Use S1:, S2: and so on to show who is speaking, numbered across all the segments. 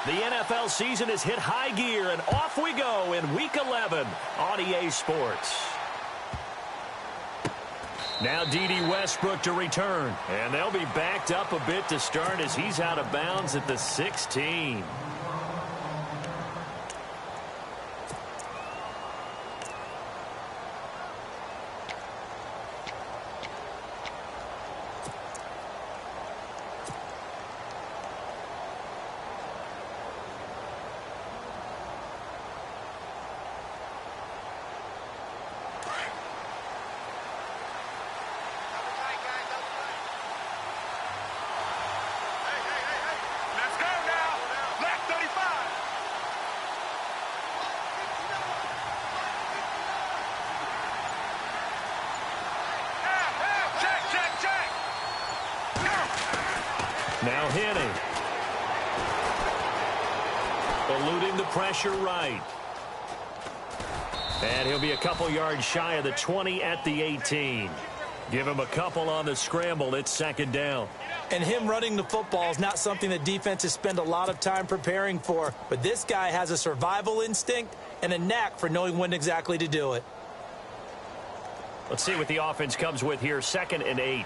S1: The NFL season has hit high gear, and off we go in Week 11 on EA Sports. Now D.D. Westbrook to return, and they'll be backed up a bit to start as he's out of bounds at the 16. Now hitting. Eluding the pressure right. And he'll be a couple yards shy of the 20 at the 18. Give him a couple on the scramble. It's second down.
S2: And him running the football is not something that defenses spend a lot of time preparing for. But this guy has a survival instinct and a knack for knowing when exactly to do it.
S1: Let's see what the offense comes with here. 2nd and 8.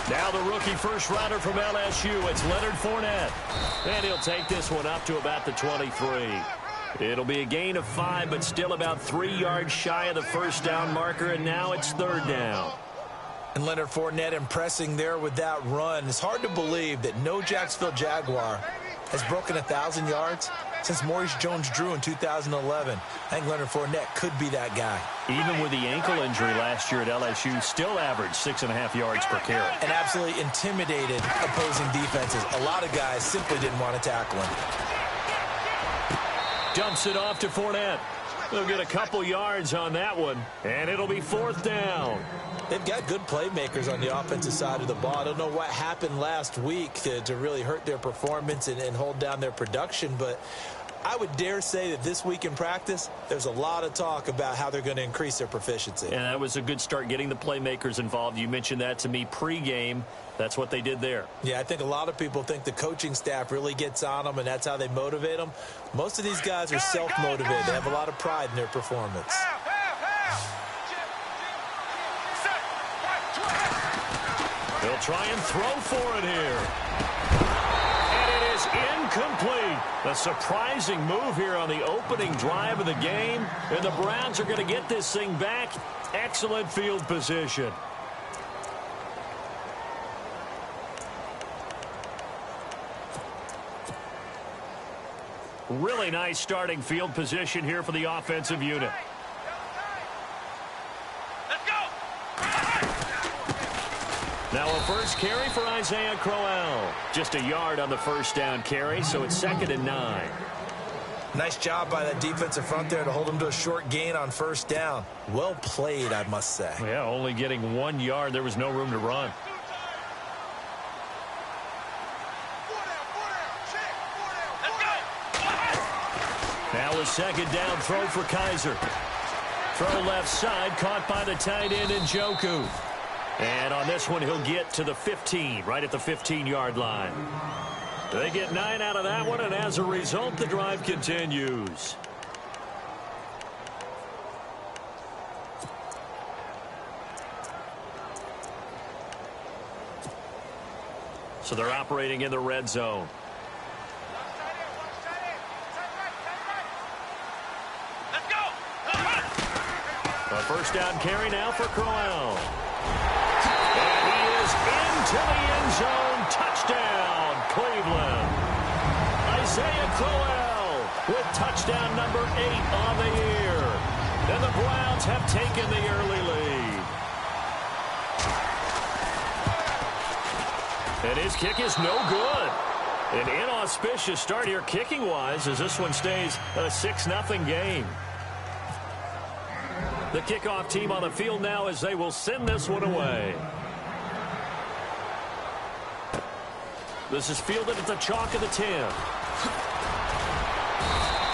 S1: Now the rookie first rounder from LSU, it's Leonard Fournette. And he'll take this one up to about the 23. It'll be a gain of 5, but still about 3 yards shy of the first down marker, and now it's 3rd down.
S2: And Leonard Fournette impressing there with that run. It's hard to believe that no Jacksonville Jaguar has broken 1,000 yards since Maurice Jones-Drew in 2011. I think Leonard Fournette could be that guy.
S1: Even with the ankle injury last year at LSU, still averaged 6.5 yards per carry.
S2: And absolutely intimidated opposing defenses. A lot of guys simply didn't want to tackle him.
S1: Dumps it off to Fournette. They'll get a couple yards on that one, and it'll be 4th down.
S2: They've got good playmakers on the offensive side of the ball. I don't know what happened last week to really hurt their performance and hold down their production, but I would dare say that this week in practice, there's a lot of talk about how they're going to increase their proficiency.
S1: And that was a good start getting the playmakers involved. You mentioned that to me pregame. That's what they did there.
S2: Yeah, I think a lot of people think the coaching staff really gets on them, and that's how they motivate them. Most of these guys are self-motivated. They have a lot of pride in their performance.
S1: They'll try and throw for it here. And it is incomplete. A surprising move here on the opening drive of the game. And the Browns are going to get this thing back. Excellent field position. Really nice starting field position here for the offensive unit. Now a first carry for Isaiah Crowell. Just a yard on the first down carry, so it's 2nd and 9.
S2: Nice job by that defensive front there to hold him to a short gain on first down. Well played, I must say.
S1: Yeah, only getting 1 yard. There was no room to run. Now a 2nd down throw for Kaiser. Throw left side, caught by the tight end Njoku. And on this one, he'll get to the 15, right at the 15-yard line. They get 9 out of that one, and as a result, the drive continues. So they're operating in the red zone. A first down carry now for Crowell. And he is into the end zone. Touchdown, Cleveland. Isaiah Crowell with touchdown number 8 on the year. And the Browns have taken the early lead. And his kick is no good. An inauspicious start here kicking-wise as this one stays a 6-0 game. The kickoff team on the field now as they will send this one away. This is fielded at the chalk of the 10.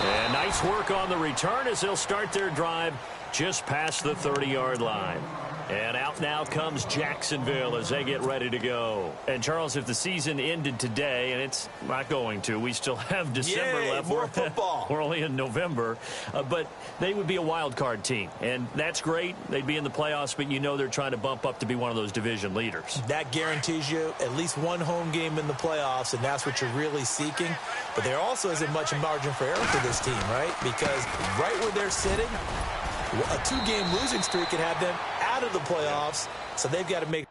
S1: And nice work on the return as they'll start their drive just past the 30-yard line. And out now comes Jacksonville as they get ready to go. And, Charles, if the season ended today, and it's not going to, we still have December left.
S2: More football.
S1: We're only in November. But they would be a wild card team. And that's great. They'd be in the playoffs, but you know they're trying to bump up to be one of those division leaders.
S2: That guarantees you at least one home game in the playoffs, and that's what you're really seeking. But there also isn't much margin for error for this team, right? Because right where they're sitting, a 2-game losing streak can have them out of the playoffs, so they've got to make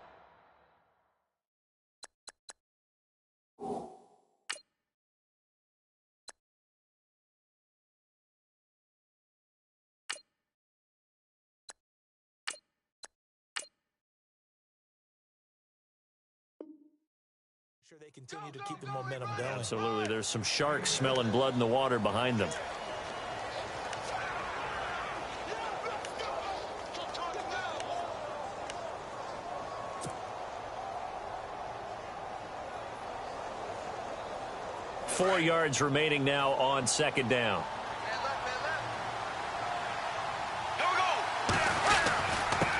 S2: sure they continue to keep the momentum going.
S1: Absolutely. There's some sharks smelling blood in the water behind them. Four yards remaining now on second down.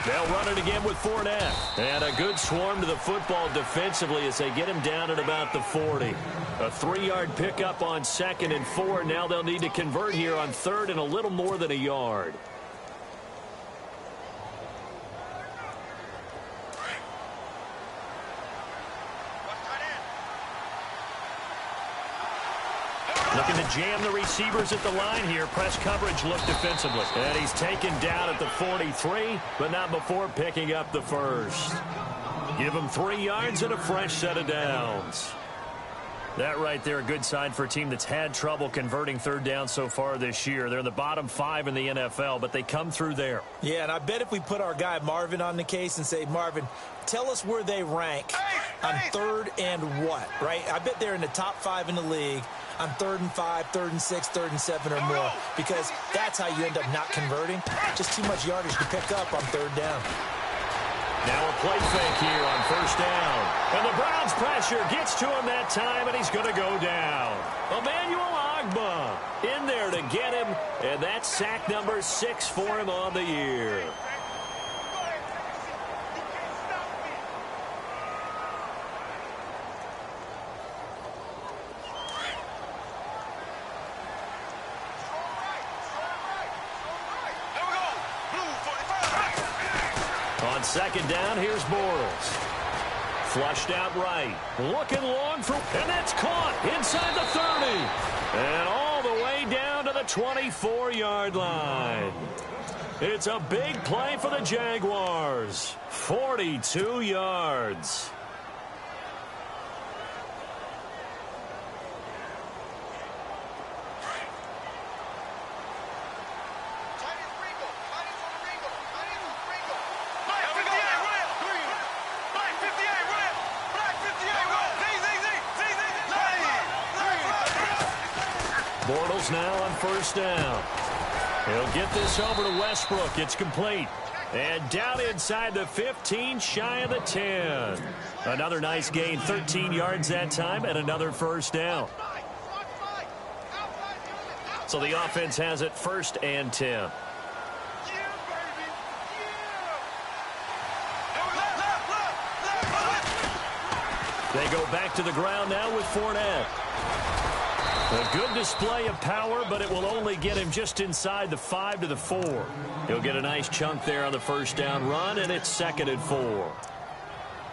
S1: They'll run it again with Fournette. And a good swarm to the football defensively as they get him down at about the 40. A 3-yard pickup on 2nd and 4. Now they'll need to convert here on 3rd and a little more than a yard. Looking to jam the receivers at the line here. Press coverage look defensively. And he's taken down at the 43, but not before picking up the first. Give him 3 yards and a fresh set of downs. That right there, a good sign for a team that's had trouble converting 3rd down so far this year. They're in the bottom 5 in the NFL, but they come through there.
S2: Yeah, and I bet if we put our guy Marvin on the case and say, Marvin, tell us where they rank on 3rd and what, right? I bet they're in the top 5 in the league on 3rd and 5, 3rd and 6, 3rd and 7 or more, because that's how you end up not converting. Just too much yardage to pick up on 3rd down.
S1: Now a play fake here on 1st down. And the Browns pressure gets to him that time, and he's going to go down. Emmanuel Ogbah in there to get him, and that's sack number 6 for him on the year. On 2nd down, here's Bortles. Flushed out right. Looking long for, and that's caught inside the 30. And all the way down to the 24-yard line. It's a big play for the Jaguars. 42 yards. Bortles now on 1st down. He'll get this over to Westbrook. It's complete. And down inside the 15, shy of the 10. Another nice gain, 13 yards that time, and another 1st down. So the offense has it 1st and 10. They go back to the ground now with Fournette. A good display of power, but it will only get him just inside the 5 to the 4. He'll get a nice chunk there on the 1st down run, and it's 2nd and 4.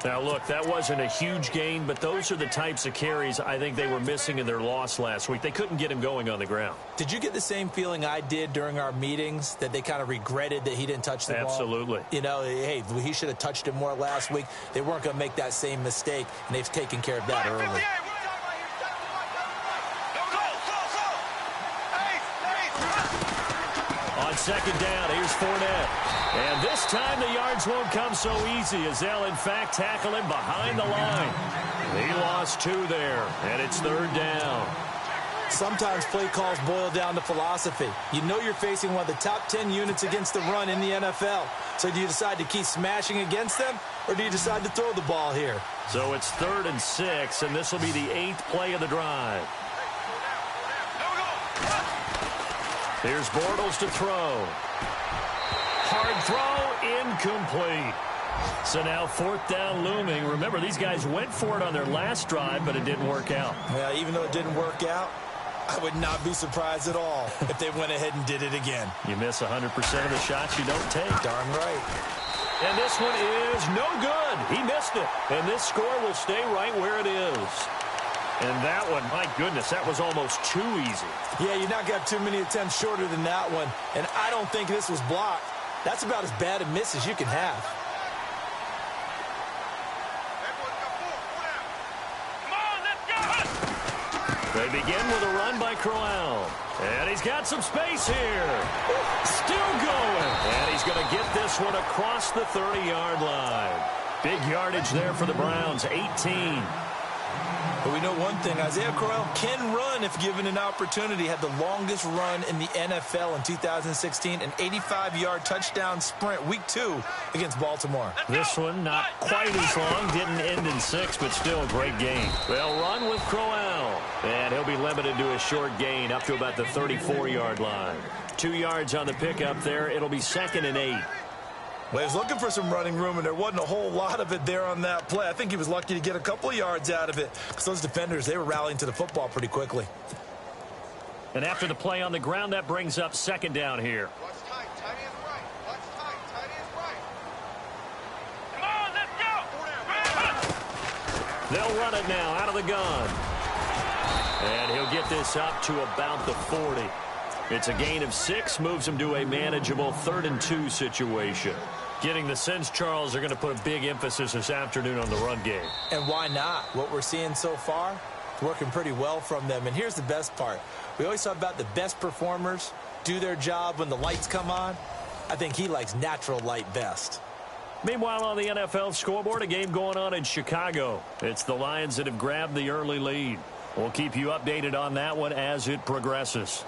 S1: Now, look, that wasn't a huge gain, but those are the types of carries I think they were missing in their loss last week. They couldn't get him going on the ground.
S2: Did you get the same feeling I did during our meetings, that they kind of regretted that he didn't touch the ball?
S1: Absolutely.
S2: You know, hey, he should have touched it more last week. They weren't going to make that same mistake, and they've taken care of that early.
S1: On 2nd down, here's Fournette. And this time the yards won't come so easy as they'll, in fact, tackle him behind the line. He lost 2 there, and it's 3rd down.
S2: Sometimes play calls boil down to philosophy. You know you're facing one of the top 10 units against the run in the NFL. So do you decide to keep smashing against them, or do you decide to throw the ball here?
S1: So it's 3rd and 6, and this will be the 8th play of the drive. Here's Bortles to throw. Hard throw, incomplete. So now 4th down looming. Remember, these guys went for it on their last drive, but it didn't work out.
S2: Yeah, even though it didn't work out, I would not be surprised at all if they went ahead and did it again.
S1: You miss 100% of the shots you don't take.
S2: Darn right.
S1: And this one is no good. He missed it. And this score will stay right where it is. And that one, my goodness, that was almost too easy.
S2: Yeah, you're not going to have too many attempts shorter than that one. And I don't think this was blocked. That's about as bad a miss as you can have.
S1: They begin with a run by Crowell. And he's got some space here. Still going. And he's going to get this one across the 30-yard line. Big yardage there for the Browns, 18.
S2: But we know one thing, Isaiah Crowell can run if given an opportunity. Had the longest run in the NFL in 2016, an 85-yard touchdown sprint, week 2 against Baltimore.
S1: This one not quite as long, didn't end in 6, but still a great game. They'll run with Crowell, and he'll be limited to a short gain up to about the 34-yard line. 2 yards on the pickup there. It'll be 2nd and 8.
S2: Well, he was looking for some running room, and there wasn't a whole lot of it there on that play. I think he was lucky to get a couple of yards out of it because those defenders, they were rallying to the football pretty quickly.
S1: And after the play on the ground, that brings up 2nd down here.
S3: Watch tight. Tight ends right. Watch tight. Tight ends right. Come on, let's go.
S1: They'll run it now out of the gun. And he'll get this up to about the 40. It's a gain of 6, moves him to a manageable 3rd and 2 situation. Getting the sense, Charles, are going to put a big emphasis this afternoon on the run game.
S2: And why not? What we're seeing so far, working pretty well from them. And here's the best part. We always talk about the best performers do their job when the lights come on. I think he likes natural light best.
S1: Meanwhile, on the NFL scoreboard, a game going on in Chicago. It's the Lions that have grabbed the early lead. We'll keep you updated on that one as it progresses.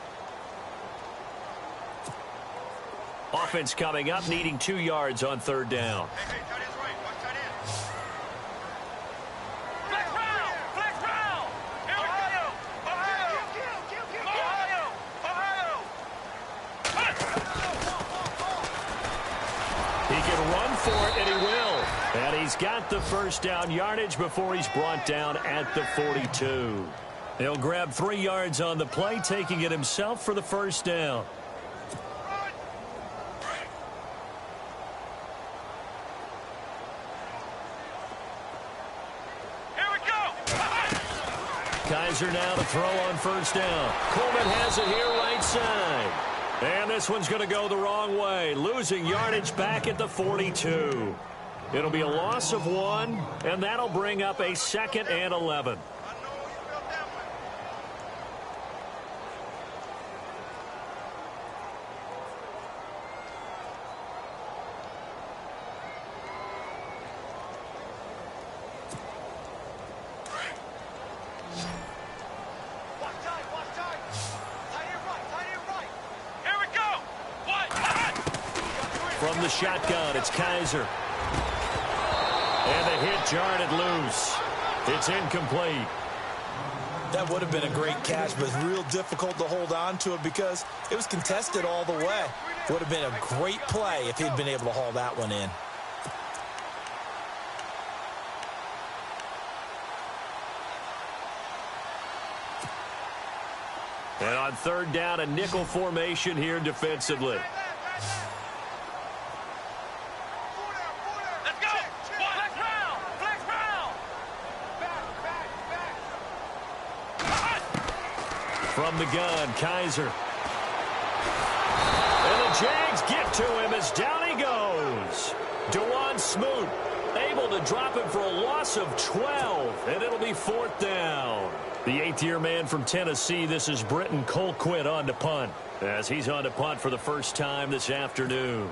S1: Offense coming up, needing 2 yards on 3rd down.
S3: Hey, tight ends right. Watch tight ends.
S4: Flex round! Flex round! Here we go! Ohio!
S1: He can run for it, and he will. And he's got the 1st down yardage before he's brought down at the 42. He'll grab 3 yards on the play, taking it himself for the 1st down. Kaiser now to throw on 1st down. Coleman has it here right side. And this one's going to go the wrong way. Losing yardage back at the 42. It'll be a loss of 1, and that'll bring up a 2nd and 11. From the shotgun, it's Kaiser. And the hit jarred it loose. It's incomplete.
S2: That would have been a great catch, but it's real difficult to hold on to it because it was contested all the way. Would have been a great play if he'd been able to haul that one in.
S1: And on 3rd down, a nickel formation here defensively. From the gun, Kaiser. And the Jags get to him as down he goes. Dewan Smoot able to drop him for a loss of 12, and it'll be 4th down. The 8th-year man from Tennessee, this is Britton Colquitt on to punt, as he's on to punt for the 1st time this afternoon.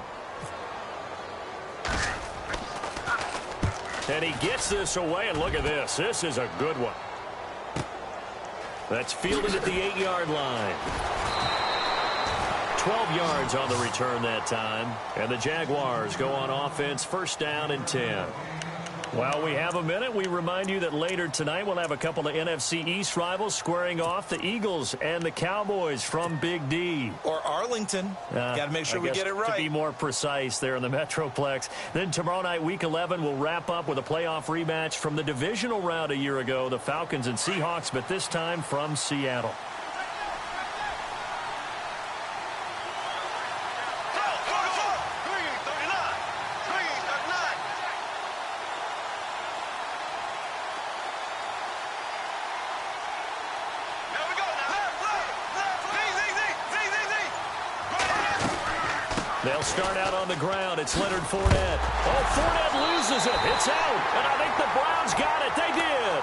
S1: And he gets this away, and look at this. This is a good one. That's fielded at the 8-yard line. 12 yards on the return that time. And the Jaguars go on offense, 1st down and 10. While we have a minute, we remind you that later tonight we'll have a couple of NFC East rivals squaring off, the Eagles and the Cowboys from Big D.
S2: Or Arlington. Got to make sure we get it right.
S1: To be more precise there in the Metroplex. Then tomorrow night, Week 11, we'll wrap up with a playoff rematch from the divisional round a year ago, the Falcons and Seahawks, but this time from Seattle. They'll start out on the ground. It's Leonard Fournette. Oh, Fournette loses it. It's out. And I think the Browns got it. They did.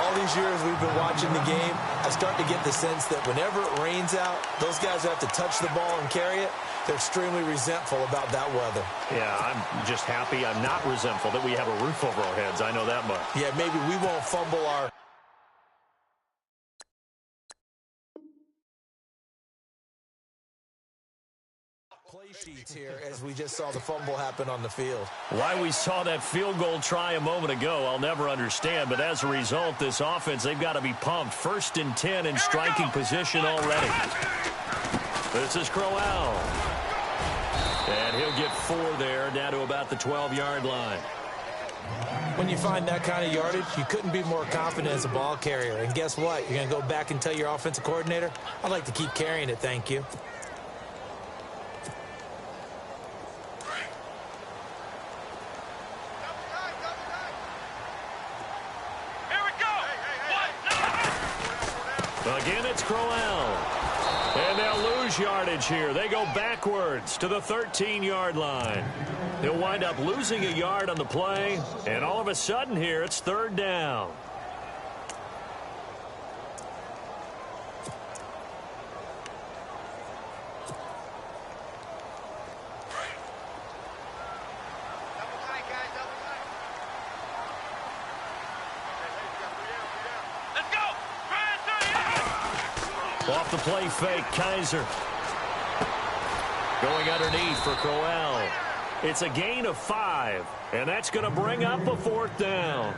S2: All these years we've been watching the game, I start to get the sense that whenever it rains out, those guys who have to touch the ball and carry it, they're extremely resentful about that weather.
S1: Yeah, I'm just happy I'm not resentful that we have a roof over our heads. I know that much.
S2: Yeah, maybe we won't fumble our... play sheets here as we just saw the fumble happen on the field.
S1: Why we saw that field goal try a moment ago, I'll never understand. But as a result, this offense, they've got to be pumped. 1st and 10 in striking position already. This is Crowell. And he'll get 4 there, down to about the 12-yard line.
S2: When you find that kind of yardage, you couldn't be more confident as a ball carrier. And guess what? You're going to go back and tell your offensive coordinator, I'd like to keep carrying it, thank you.
S1: Again, it's Crowell. And they'll lose yardage here. They go backwards to the 13-yard line. He'll wind up losing a yard on the play. And all of a sudden here, it's 3rd down. Off the play fake, Kaiser. Going underneath for Crowell. It's a gain of 5, and that's going to bring up a 4th down.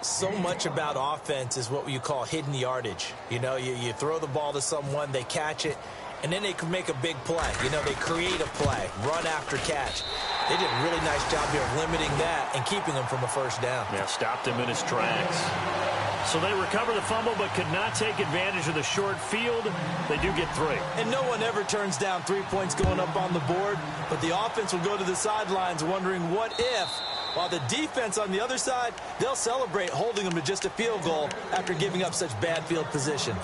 S2: So much about offense is what you call hidden yardage. You know, you throw the ball to someone, they catch it, and then they can make a big play. You know, they create a play, run after catch. They did a really nice job here of limiting that and keeping him from a 1st down.
S1: Yeah, stopped him in his tracks. So they recover the fumble but could not take advantage of the short field. They do get 3.
S2: And no one ever turns down 3 points going up on the board, but the offense will go to the sidelines wondering what if, while the defense on the other side, they'll celebrate holding them to just a field goal after giving up such bad field position.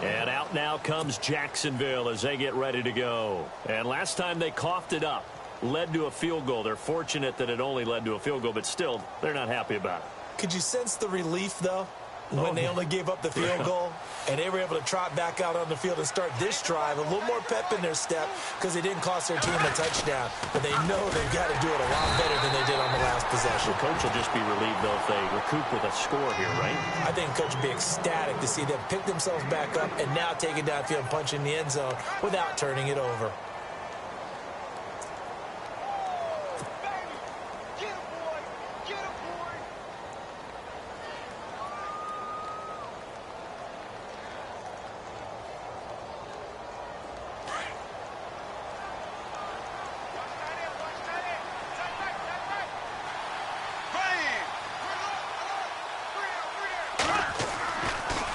S1: And out now comes Jacksonville as they get ready to go. And last time they coughed it up, led to a field goal. They're fortunate that it only led to a field goal, but still, they're not happy about it.
S2: Could you sense the relief, though? When they only gave up the field goal, and they were able to trot back out on the field and start this drive, a little more pep in their step because they didn't cost their team a touchdown. But they know they've got to do it a lot better than they did on the last possession.
S1: The coach will just be relieved, though, if they recoup with a score here, right?
S2: I think the coach will be ecstatic to see them pick themselves back up and now take it downfield and punch in the end zone without turning it over.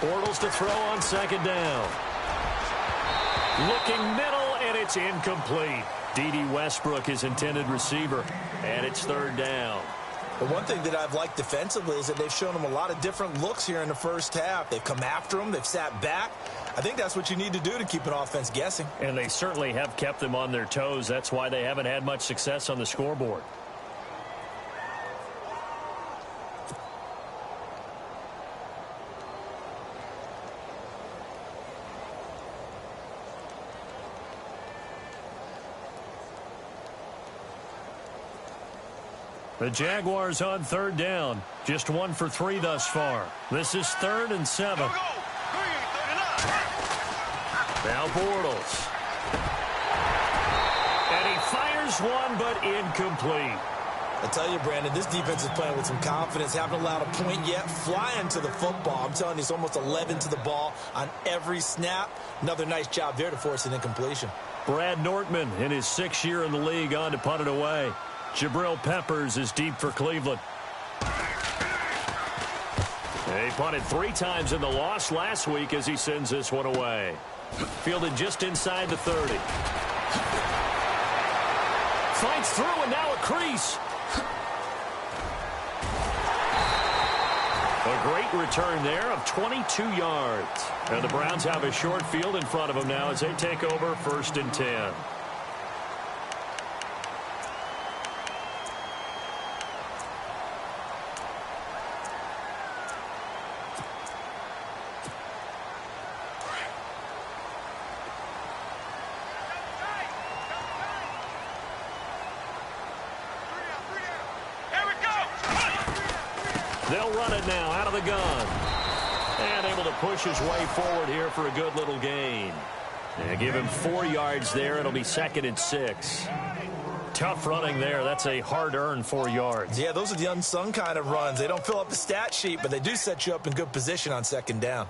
S1: Bortles to throw on 2nd down. Looking middle, and it's incomplete. D.D. Westbrook, his intended receiver, and it's 3rd down.
S2: The one thing that I've liked defensively is that they've shown them a lot of different looks here in the 1st half. They've come after them. They've sat back. I think that's what you need to do to keep an offense guessing.
S1: And they certainly have kept them on their toes. That's why they haven't had much success on the scoreboard. The Jaguars on 3rd down. Just 1 for 3 thus far. This is 3rd and 7. Now Bortles. And he fires one, but incomplete.
S2: I tell you, Brandon, this defense is playing with some confidence. Haven't allowed a point yet. Flying to the football. I'm telling you, it's almost 11 to the ball on every snap. Another nice job there to force an incompletion.
S1: Brad Nortman, in his 6th year in the league, on to punt it away. Jabril Peppers is deep for Cleveland. He punted 3 times in the loss last week as he sends this one away. Fielded just inside the 30. Fights through, and now a crease. A great return there of 22 yards. And the Browns have a short field in front of them now as they take over 1st and 10. They'll run it now out of the gun. And able to push his way forward here for a good little gain. And give him 4 yards there. It'll be 2nd and 6. Tough running there. That's a hard-earned 4 yards.
S2: Yeah, those are the unsung kind of runs. They don't fill up the stat sheet, but they do set you up in good position on 2nd down.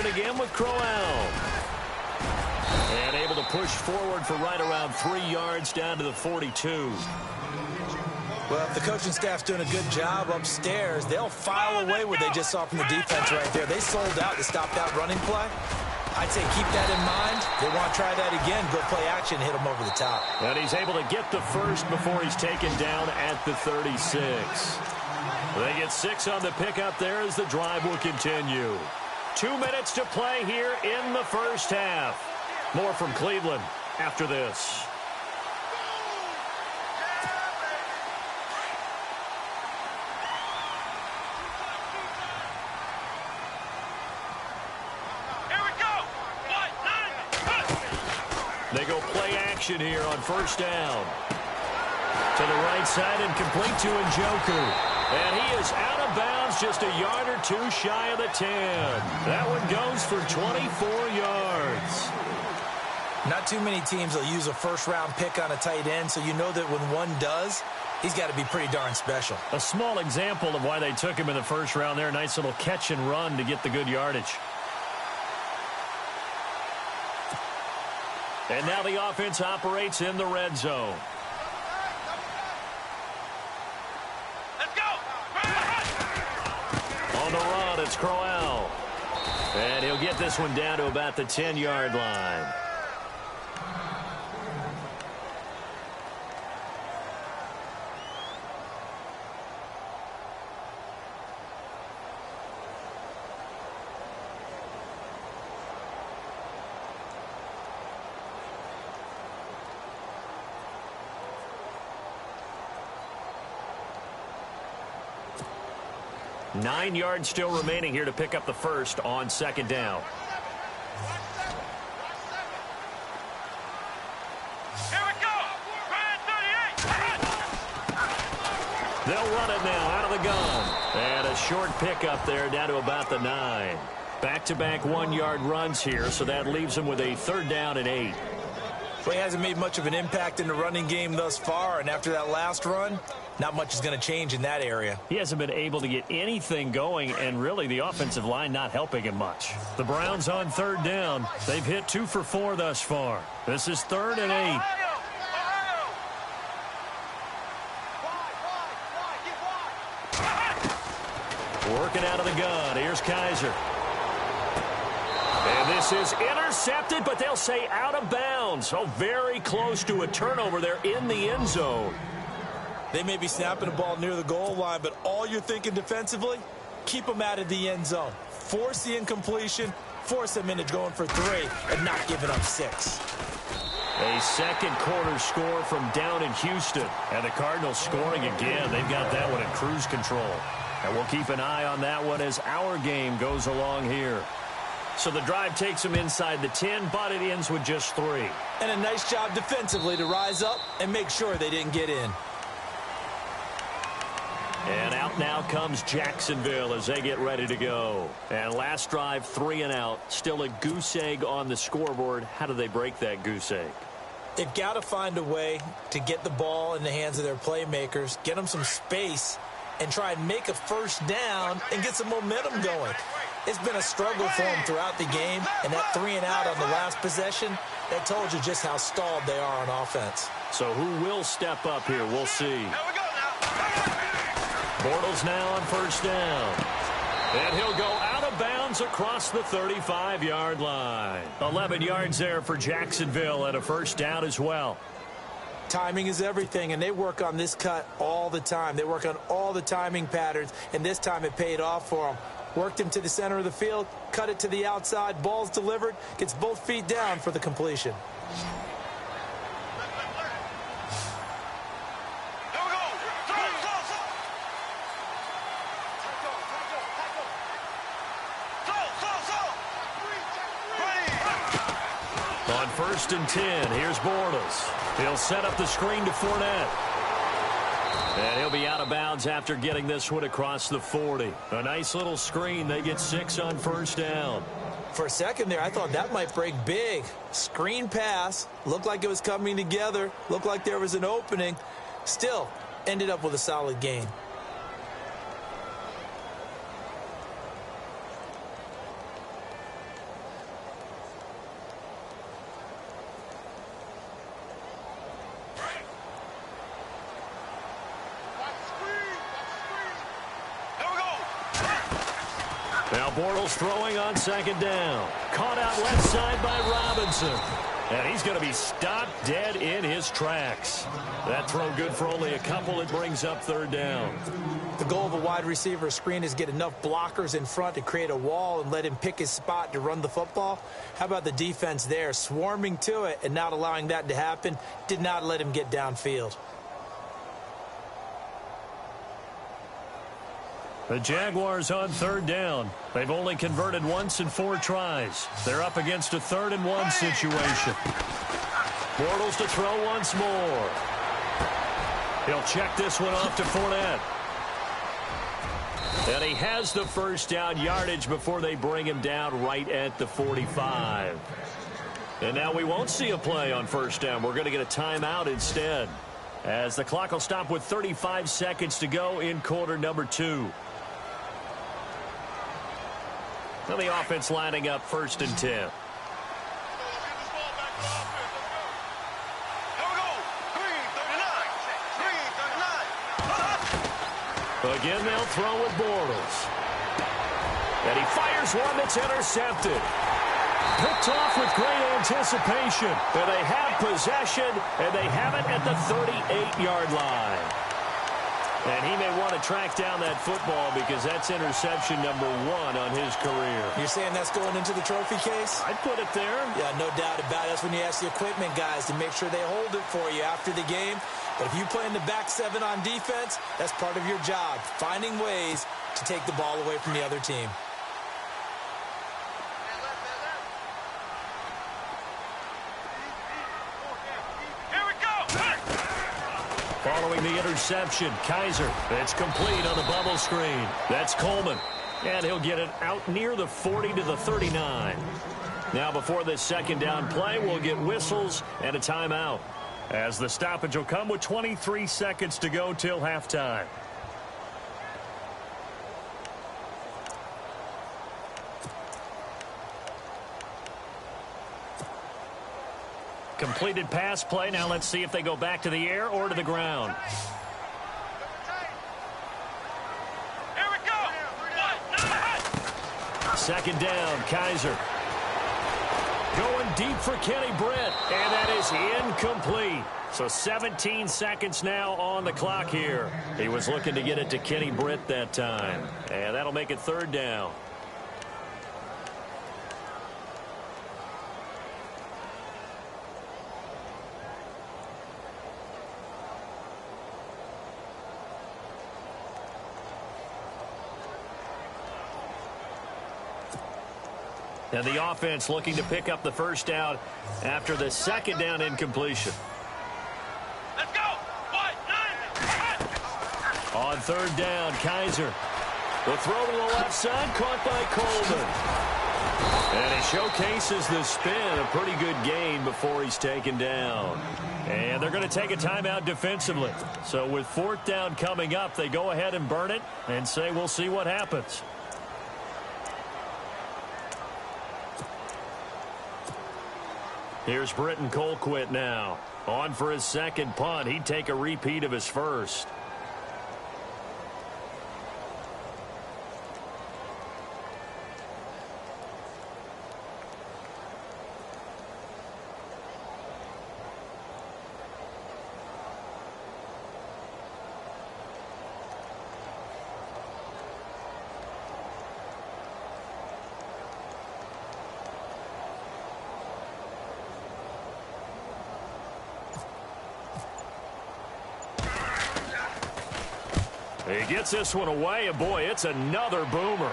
S1: Again with Crowell. And able to push forward for right around 3 yards down to the 42.
S2: Well, if the coaching staff's doing a good job upstairs, they'll file away what they just saw from the defense right there. They sold out to stop that running play. I'd say keep that in mind. They want to try that again. Go play action, hit them over the top.
S1: And he's able to get the first before he's taken down at the 36. They get 6 on the pickup there as the drive will continue. 2 minutes to play here in the first half. More from Cleveland after this.
S4: Here we go.
S1: They go play action here on 1st down. To the right side and complete to Njoku. And he is out of bounds just a yard or 2 shy of the 10. That one goes for 24 yards.
S2: Not too many teams will use a first-round pick on a tight end, so you know that when one does, he's got to be pretty darn special.
S1: A small example of why they took him in the 1st round there. Nice little catch and run to get the good yardage. And now the offense operates in the red zone. On the run, it's Crowell. And he'll get this one down to about the 10-yard line. Nine yards still remaining here to pick up the first on 2nd down.
S4: Here we go. Brand 38.
S1: They'll run it now out of the gun. And a short pickup there down to about the 9. Back-to-back 1-yard runs here, so that leaves them with a 3rd down and 8.
S2: Well, he hasn't made much of an impact in the running game thus far, and after that last run, not much is going to change in that area.
S1: He hasn't been able to get anything going, and really the offensive line not helping him much. The Browns on 3rd down. They've hit 2 for 4 thus far. This is 3rd and 8. Working out of the gun. Here's Kaiser. And this is intercepted, but they'll say out of bounds. So very close to a turnover there in the end zone.
S2: They may be snapping the ball near the goal line, but all you're thinking defensively, keep them out of the end zone. Force the incompletion, force them into going for 3, and not giving up 6.
S1: A second quarter score from down in Houston. And the Cardinals scoring again. They've got that one in cruise control. And we'll keep an eye on that one as our game goes along here. So the drive takes them inside the 10, but it ends with just 3.
S2: And a nice job defensively to rise up and make sure they didn't get in.
S1: And out now comes Jacksonville as they get ready to go. And last drive, 3 and out. Still a goose egg on the scoreboard. How do they break that goose egg?
S2: They've got to find a way to get the ball in the hands of their playmakers, get them some space, and try and make a first down and get some momentum going. It's been a struggle for them throughout the game, and that 3 and out on the last possession, that told you just how stalled they are on offense.
S1: So who will step up here? We'll see. Bortles now on first down. And he'll go out of bounds across the 35-yard line. 11 yards there for Jacksonville and a first down as well.
S2: Timing is everything, and they work on this cut all the time. They work on all the timing patterns, and this time it paid off for them. Worked him to the center of the field, cut it to the outside, ball's delivered, gets both feet down for the completion.
S1: On first and 10, here's Bortles. He'll set up the screen to Fournette. And he'll be out of bounds after getting this one across the 40. A nice little screen. They get 6 on first down.
S2: For a second there, I thought that might break big. Screen pass. Looked like it was coming together. Looked like there was an opening. Still, ended up with a solid gain.
S1: Now Bortles throwing on second down. Caught out left side by Robinson. And he's going to be stopped dead in his tracks. That throw good for only a couple. It brings up third down.
S2: The goal of a wide receiver screen is get enough blockers in front to create a wall and let him pick his spot to run the football. How about the defense there, swarming to it and not allowing that to happen? Did not let him get downfield.
S1: The Jaguars on third down. They've only converted once in 4 tries. They're up against a 3rd and 1 situation. Bortles to throw once more. He'll check this one off to Fournette. And he has the first down yardage before they bring him down right at the 45. And now we won't see a play on first down. We're going to get a timeout instead, as the clock will stop with 35 seconds to go in quarter number 2. Now the offense lining up first and 10. Again, they'll throw with Bortles. And he fires one that's intercepted. Picked off with great anticipation. And they have possession, and they have it at the 38-yard line. And he may want to track down that football because that's interception number 1 on his career.
S2: You're saying that's going into the trophy case?
S1: I'd put it there.
S2: Yeah, no doubt about it. That's when you ask the equipment guys to make sure they hold it for you after the game. But if you play in the back 7 on defense, that's part of your job, finding ways to take the ball away from the other team.
S1: Following the interception, Kaiser. It's complete on the bubble screen. That's Coleman. And he'll get it out near the 40 to the 39. Now before this second down play, we'll get whistles and a timeout, as the stoppage will come with 23 seconds to go till halftime. Completed pass play. Now let's see if they go back to the air or to the ground.
S4: Here we go.
S1: Second down, Kaiser. Going deep for Kenny Britt, and that is incomplete. So 17 seconds now on the clock here. He was looking to get it to Kenny Britt that time, and that'll make it third down. And the offense looking to pick up the first down after the second down incompletion.
S4: Let's go. What?
S1: On third down, Kaiser. The throw to the left side, caught by Coleman. And he showcases the spin, a pretty good gain before he's taken down. And they're going to take a timeout defensively. So with fourth down coming up, they go ahead and burn it and say we'll see what happens. Here's Britton Colquitt now. On for his second punt. He'd take a repeat of his first. He gets this one away, and boy, it's another boomer.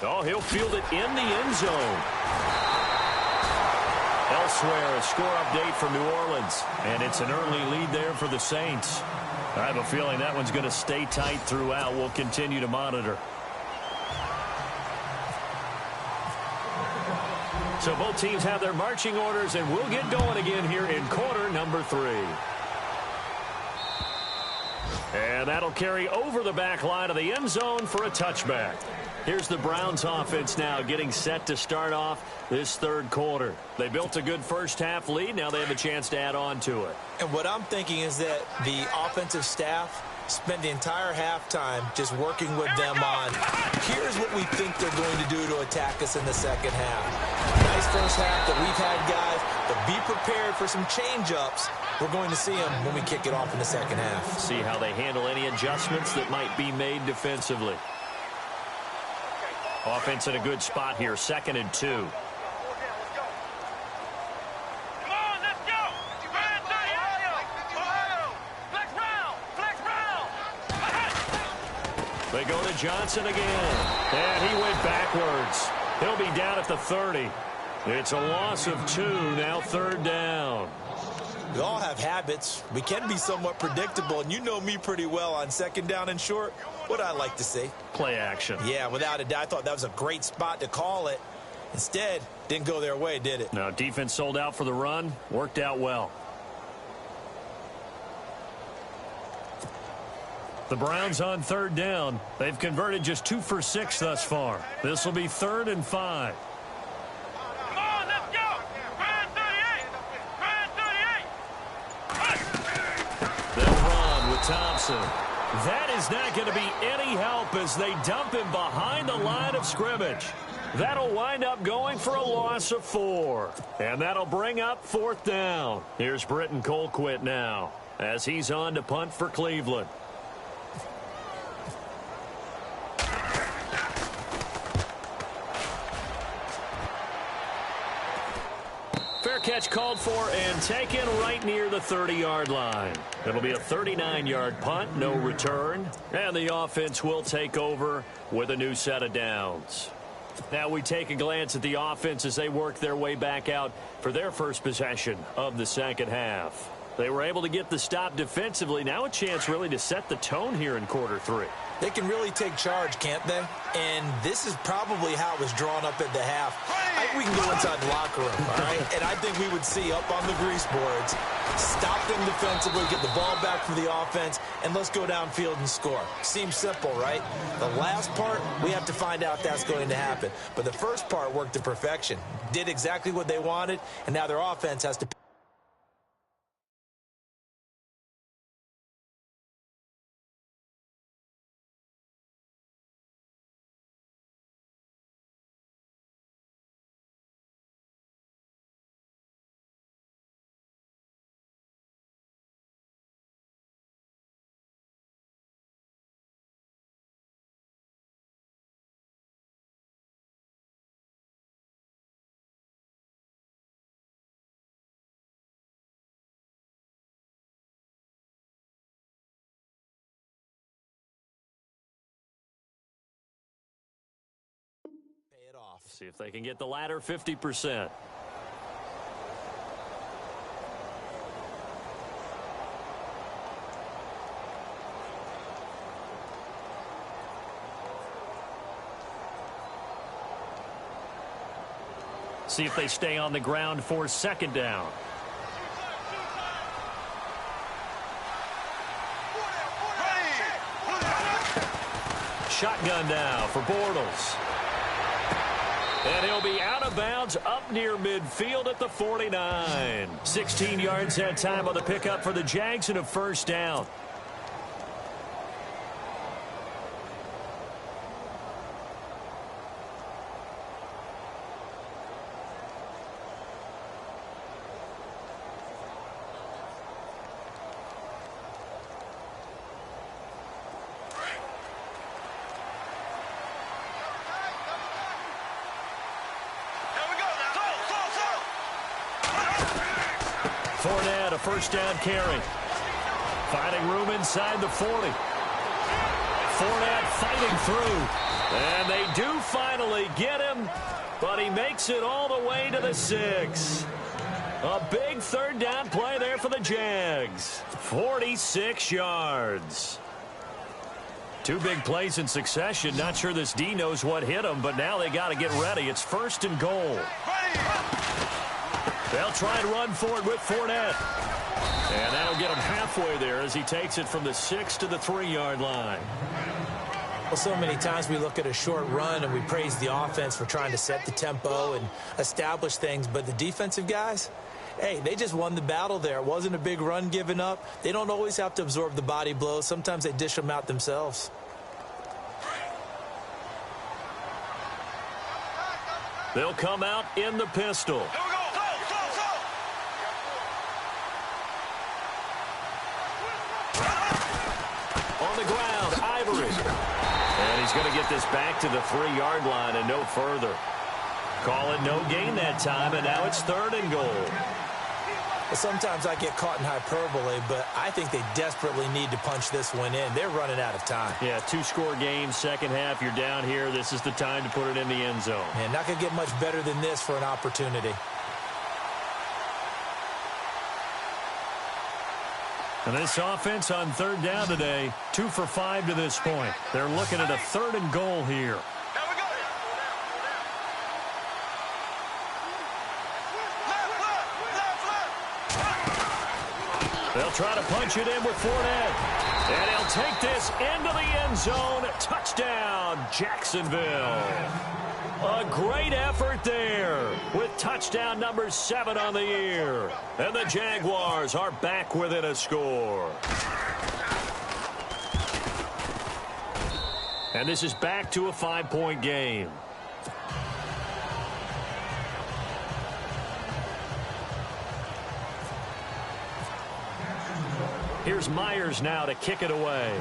S1: Oh, he'll field it in the end zone. Elsewhere, a score update from New Orleans, and it's an early lead there for the Saints. I have a feeling that one's going to stay tight throughout. We'll continue to monitor. So both teams have their marching orders, and we'll get going again here in quarter number 3. And that'll carry over the back line of the end zone for a touchback. Here's the Browns offense now getting set to start off this third quarter. They built a good first half lead. Now they have a chance to add on to it.
S2: And what I'm thinking is that the offensive staff spent the entire halftime just working with them on, here's what we think they're going to do to attack us in the second half. Nice first half that we've had, guys, but be prepared for some change-ups. We're going to see them when we kick it off in the second half.
S1: See how they handle any adjustments that might be made defensively. Offense in a good spot here, 2nd and 2.
S4: Come on, let's go. Flex round.
S1: They go to Johnson again. And he went backwards. He'll be down at the 30. It's a loss of 2, now 3rd down.
S2: We all have habits. We can be somewhat predictable, and you know me pretty well on 2nd down and short. What I like to see.
S1: Play action.
S2: Yeah, without a doubt, I thought that was a great spot to call it. Instead, didn't go their way, did it?
S1: No, defense sold out for the run. Worked out well. The Browns on 3rd down. They've converted just 2 for 6 thus far. This will be 3rd and 5.
S4: Come on, let's go. Grand 38.
S1: They'll run with Thompson. That is not going to be any help as they dump him behind the line of scrimmage. That'll wind up going for a loss of 4. And that'll bring up 4th down. Here's Britton Colquitt now as he's on to punt for Cleveland. Fair catch called for and taken right near the 30-yard line. It'll be a 39-yard punt, no return. And the offense will take over with a new set of downs. Now we take a glance at the offense as they work their way back out for their first possession of the second half. They were able to get the stop defensively. Now a chance really to set the tone here in quarter 3.
S2: They can really take charge, can't they? And this is probably how it was drawn up at the half. I think we can go inside the locker room, all right? And I think we would see up on the grease boards, stop them defensively, get the ball back for the offense, and let's go downfield and score. Seems simple, right? The last part, we have to find out that's going to happen. But the first part worked to perfection. Did exactly what they wanted, and now their offense has to
S1: See if they can get the latter 50%. See if they stay on the ground for second down. Shotgun now for Bortles. And he'll be out of bounds up near midfield at the 49. 16 yards that time on the pickup for the Jags and a first down. Fournette, a first down carry. Finding room inside the 40. Fournette fighting through. And they do finally get him, but he makes it all the way to the 6. A big third down play there for the Jags. 46 yards. Two big plays in succession. Not sure this D knows what hit him, but now they got to get ready. It's first and goal. They'll try and run for it with Fournette. And that'll get him halfway there as he takes it from the 6 to the 3-yard line.
S2: Well, so many times we look at a short run and we praise the offense for trying to set the tempo and establish things. But the defensive guys, hey, they just won the battle there. It wasn't a big run given up. They don't always have to absorb the body blows. Sometimes they dish them out themselves.
S1: They'll come out in the pistol. On the ground, Ivory. And he's going to get this back to the 3-yard line and no further. Call it no gain that time, and now it's third and goal.
S2: Well, sometimes I get caught in hyperbole, but I think they desperately need to punch this one in. They're running out of time.
S1: Yeah, 2-score game, second half. You're down here. This is the time to put it in the end zone.
S2: Man, not going to get much better than this for an opportunity.
S1: And this offense on third down today, 2 for 5 to this point. They're looking at a third and goal here. They'll try to punch it in with Fournette. And he'll take this into the end zone. Touchdown, Jacksonville. A great effort there with touchdown number 7 on the year. And the Jaguars are back within a score. And this is back to a 5-point game. Here's Myers now to kick it away.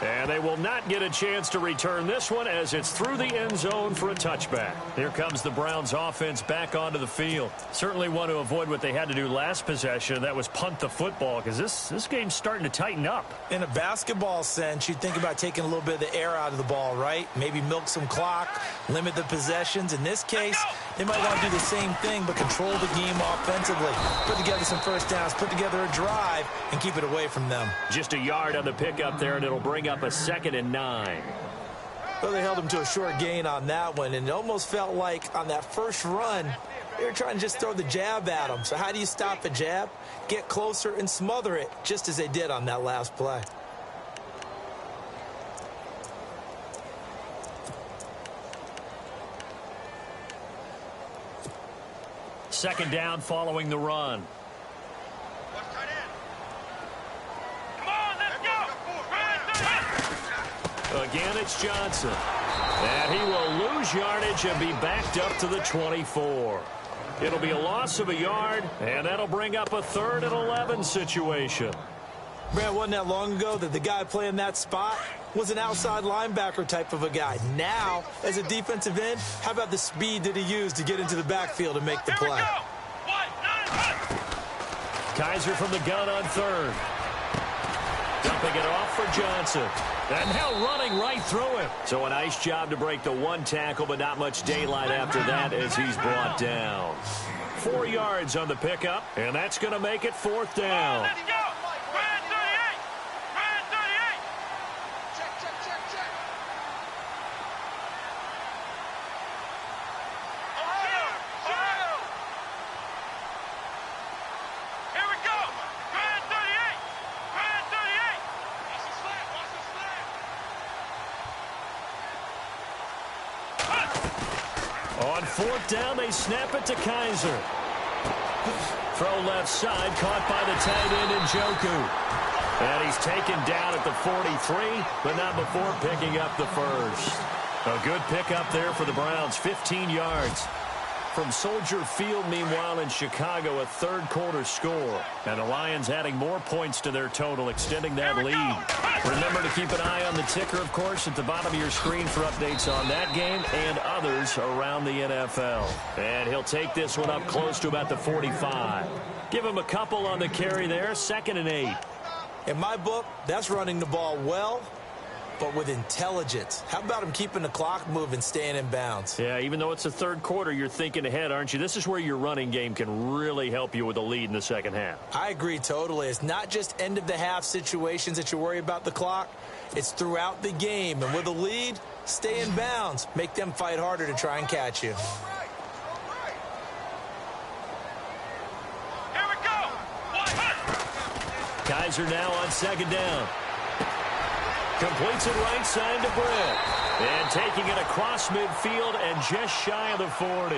S1: And they will not get a chance to return this one as it's through the end zone for a touchback. Here comes the Browns offense back onto the field. Certainly want to avoid what they had to do last possession. That was punt the football because this game's starting to tighten up.
S2: In a basketball sense, you'd think about taking a little bit of the air out of the ball, right? Maybe milk some clock, limit the possessions. In this case, they might want to do the same thing but control the game offensively. Put together some first downs, put together a drive, and keep it away from them.
S1: Just a yard on the pickup there, and it'll bring up a 2nd and 9.
S2: Well, they held him to a short gain on that one, and it almost felt like on that first run, they were trying to just throw the jab at him. So how do you stop a jab? Get closer and smother it, just as they did on that last play.
S1: Second down following the run. Again, it's Johnson. And he will lose yardage and be backed up to the 24. It'll be a loss of a yard, and that'll bring up a 3rd and 11 situation.
S2: Brad, wasn't that long ago that the guy playing that spot was an outside linebacker type of a guy. Now, as a defensive end, how about the speed that he used to get into the backfield and make the play?
S1: Kaiser from the gun on 3rd. Dumping it off for Johnson. And now running right through him. So a nice job to break the one tackle, but not much daylight after that as he's brought down. 4 yards on the pickup, and that's going to make it 4th down.
S4: Let's go. Grand 38. Grand 38.
S3: Check, check, check, check.
S4: Ohio. Ohio. Here we go. Grand 38. Grand 38.
S3: Watch this flag. Watch this flag.
S1: On 4th down, they snap it to Kaiser. Throw left side, caught by the tight end Njoku. And he's taken down at the 43, but not before picking up the first. A good pickup there for the Browns, 15 yards. From Soldier Field, meanwhile, in Chicago, a third-quarter score. And the Lions adding more points to their total, extending that lead. Remember to keep an eye on the ticker, of course, at the bottom of your screen for updates on that game and others around the NFL. And he'll take this one up close to about the 45. Give him a couple on the carry there, 2nd and 8.
S2: In my book, that's running the ball well, but with intelligence. How about him keeping the clock moving, staying in bounds?
S1: Yeah, even though it's the third quarter, you're thinking ahead, aren't you? This is where your running game can really help you with a lead in the second half.
S2: I agree totally. It's not just end-of-the-half situations that you worry about the clock. It's throughout the game. And with a lead, stay in bounds. Make them fight harder to try and catch you.
S4: Here we go.
S1: Kaiser now on 2nd down. Completes it right side to Britt. And taking it across midfield and just shy of the 40.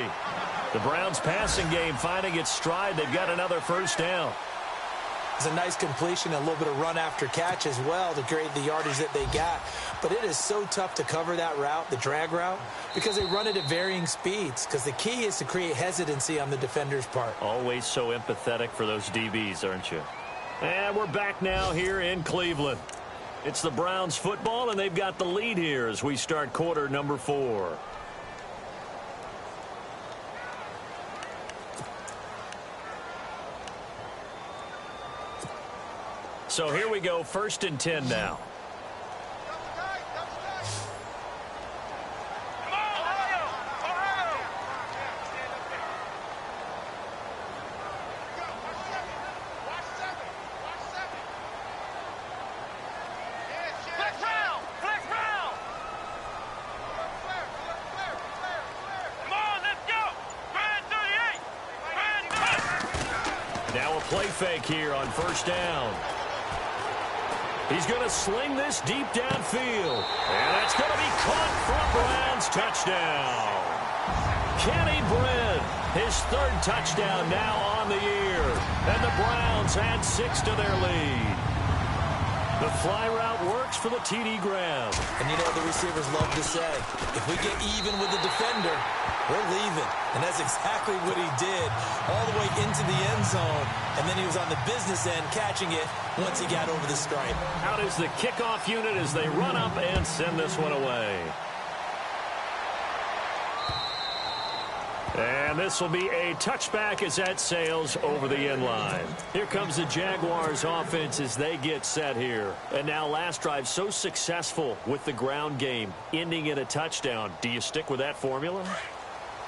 S1: The Browns passing game finding its stride. They've got another 1st down.
S2: It's a nice completion, a little bit of run after catch as well to create the yardage that they got. But it is so tough to cover that route, the drag route, because they run it at varying speeds. Because the key is to create hesitancy on the defender's part.
S1: Always so empathetic for those DBs, aren't you? And we're back now here in Cleveland. It's the Browns football, and they've got the lead here as we start quarter number 4. So here we go, 1st and 10 now.
S4: Come on, Ohio. Ohio. Flex round. Flex round. Come on, let's go. Grand 38. Grand 38.
S1: Now a play fake here on 1st down. He's going to sling this deep downfield. And that's going to be caught for a Browns touchdown. Kenny Britt, his 3rd touchdown now on the year. And the Browns add 6 to their lead. The fly route works for the TD grab.
S2: And you know the receivers love to say, if we get even with the defender, we're leaving. And that's exactly what he did all the way into the end zone. And then he was on the business end catching it once he got over the stripe.
S1: Out is the kickoff unit as they run up and send this one away. And this will be a touchback as that sails over the end line. Here comes the Jaguars offense as they get set here. And now last drive so successful with the ground game, ending in a touchdown. Do you stick with that formula?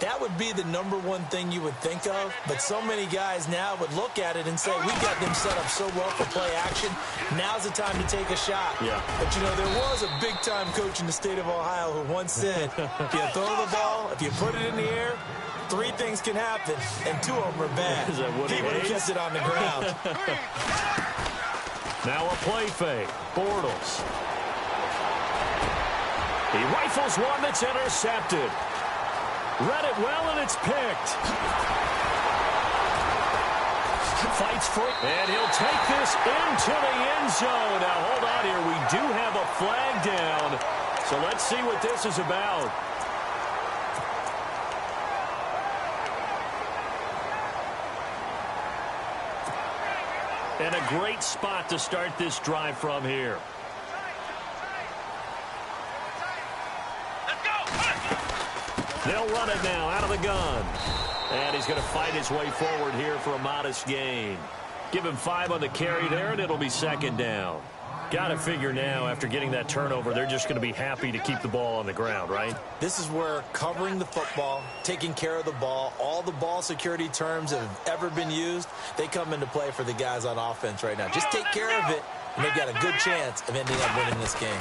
S2: That would be the #1 thing you would think of, but so many guys now would look at it and say, we got them set up so well for play action, now's the time to take a shot.
S1: Yeah.
S2: But, you know, there was a big-time coach in the state of Ohio who once said, if you throw the ball, if you put it in the air, 3 things can happen, and 2 of them are bad.
S1: Is that what
S2: he would have kept it on the ground.
S1: Now a play fake. Bortles. He rifles one that's intercepted. Read it well, and it's picked. Fights for it, and he'll take this into the end zone. Now, hold on here. We do have a flag down, so let's see what this is about. And a great spot to start this drive from here. They'll run it now out of the gun. And he's going to fight his way forward here for a modest gain. Give him 5 on the carry there, and it'll be 2nd down. Got to figure now, after getting that turnover, they're just going to be happy to keep the ball on the ground, right?
S2: This is where covering the football, taking care of the ball, all the ball security terms that have ever been used, they come into play for the guys on offense right now. Just take care of it, and they've got a good chance of ending up winning this game.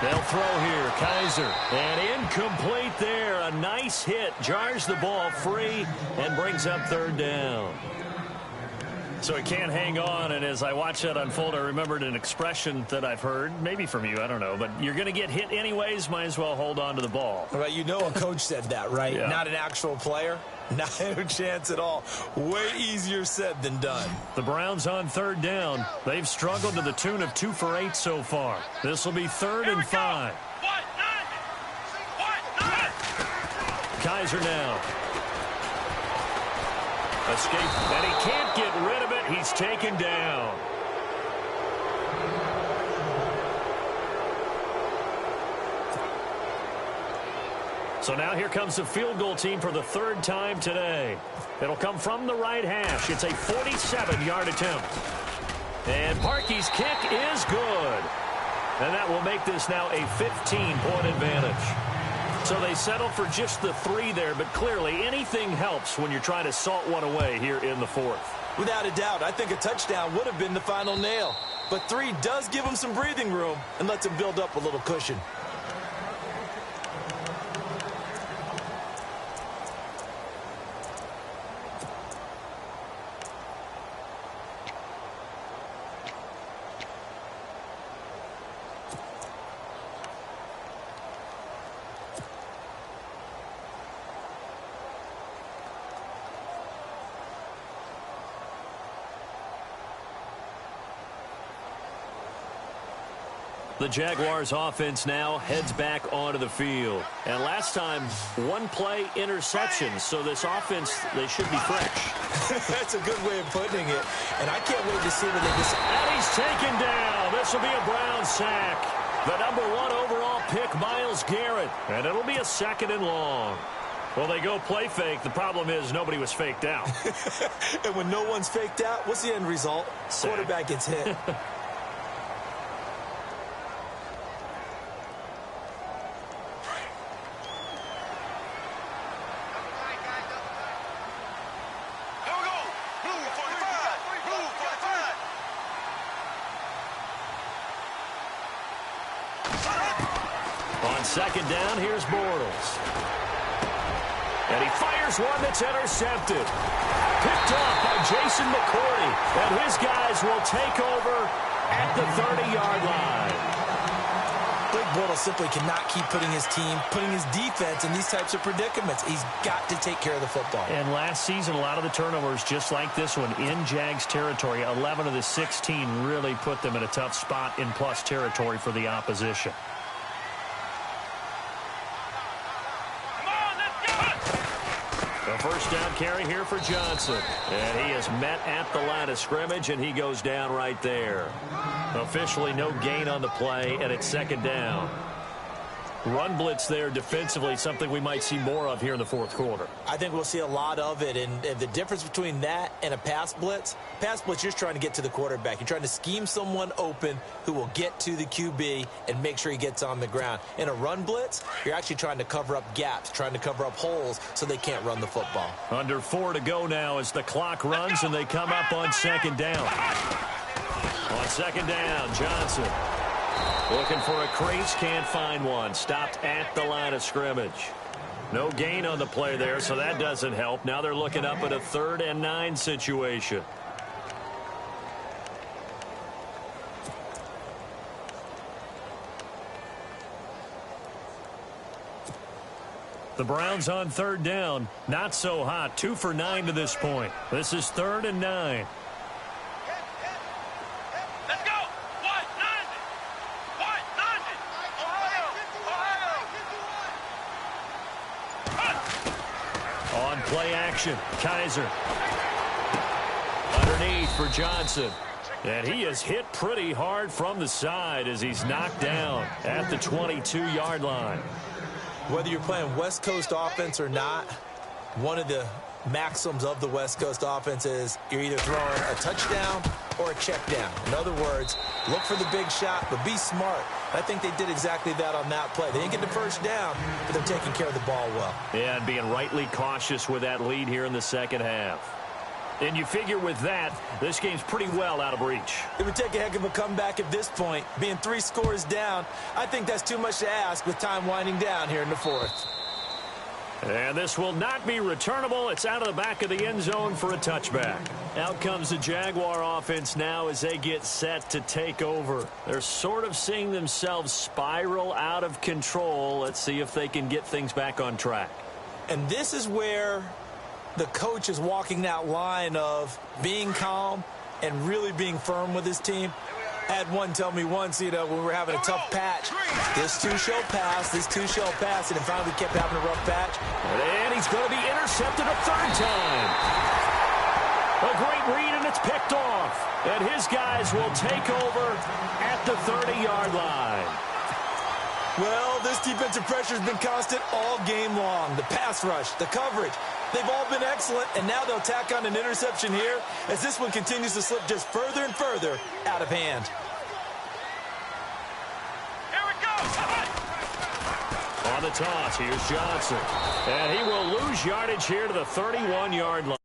S1: They'll throw here, Kaiser, and incomplete there. A nice hit, jars the ball free, and brings up third down. So he can't hang on, and as I watch that unfold, I remembered an expression that I've heard, maybe from you, I don't know, but you're going to get hit anyways, might as well hold on to the ball.
S2: Right, you know a coach said that, right?
S1: Yeah.
S2: Not an actual player. Not a chance at all. Way easier said than done.
S1: The Browns on third down. They've struggled to the tune of 2 for 8 so far. This will be 3rd and 5. Kaiser now. Escape, and he can't get rid of it. He's taken down. So now here comes the field goal team for the 3rd time today. It'll come from the right hash. It's a 47-yard attempt. And Parkey's kick is good. And that will make this now a 15-point advantage. So they settle for just the 3 there, but clearly anything helps when you're trying to salt one away here in the 4th.
S2: Without a doubt, I think a touchdown would have been the final nail. But 3 does give him some breathing room and lets him build up a little cushion.
S1: The Jaguars offense now heads back onto the field. And last time, 1-play interception. So this offense, they should be fresh.
S2: That's a good way of putting it. And I can't wait to see what they decide.
S1: And he's taken down. This will be a Brown sack. The number 1 overall pick, Myles Garrett. And it'll be a 2nd and long. Well, they go play fake. The problem is nobody was faked out.
S2: And when no one's faked out, what's the end result?
S1: Sack.
S2: Quarterback gets hit.
S1: On 2nd down, here's Bortles. And he fires one that's intercepted. Picked off by Jason McCourty. And his guys will take over at the 30-yard line.
S2: Blake Bortles simply cannot keep putting his team, putting his defense in these types of predicaments. He's got to take care of the football.
S1: And last season, a lot of the turnovers, just like this one, in Jags territory, 11 of the 16 really put them in a tough spot in plus territory for the opposition. A 1st down carry here for Johnson. And he is met at the line of scrimmage, and he goes down right there. Officially no gain on the play, and it's 2nd down. Run blitz there defensively, something we might see more of here in the 4th quarter.
S2: I think we'll see a lot of it, and the difference between that and a pass blitz, you're just trying to get to the quarterback. You're trying to scheme someone open who will get to the QB and make sure he gets on the ground. In a run blitz, you're actually trying to cover up gaps, trying to cover up holes so they can't run the football.
S1: Under 4 to go now as the clock runs, and they come up on 2nd down. On 2nd down, Johnson. Looking for a crease, can't find one. Stopped at the line of scrimmage. No gain on the play there, so that doesn't help. Now they're looking up at a 3rd and 9 situation. The Browns on 3rd down. Not so hot. 2 for 9 to this point. This is 3rd and 9. Play action. Kaiser. Underneath for Johnson. And he is hit pretty hard from the side as he's knocked down at the 22-yard line.
S2: Whether you're playing West Coast offense or not, one of the maxims of the West Coast offense is you're either throwing a touchdown or a check down. In other words, look for the big shot, but be smart. I think they did exactly that on that play. They didn't get the first down, but they're taking care of the ball well.
S1: Yeah, and being rightly cautious with that lead here in the second half. And you figure with that, this game's pretty well out of reach.
S2: It would take a heck of a comeback at this point. Being 3 scores down, I think that's too much to ask with time winding down here in the fourth.
S1: And this will not be returnable. It's out of the back of the end zone for a touchback. Out comes the Jaguar offense now as they get set to take over. They're sort of seeing themselves spiral out of control. Let's see if they can get things back on track.
S2: And this is where the coach is walking that line of being calm and really being firm with his team. I had one tell me once, when we were having a tough patch, this two shall pass, and it finally kept having a rough patch.
S1: And he's going to be intercepted a third time. A great read, and it's picked off. And his guys will take over at the 30-yard line.
S2: Well, this defensive pressure has been constant all game long. The pass rush, the coverage, they've all been excellent, and now they'll tack on an interception here as this one continues to slip just further and further out of hand.
S3: Here it goes.
S1: On the toss, here's Johnson. And he will lose yardage here to the 31-yard line.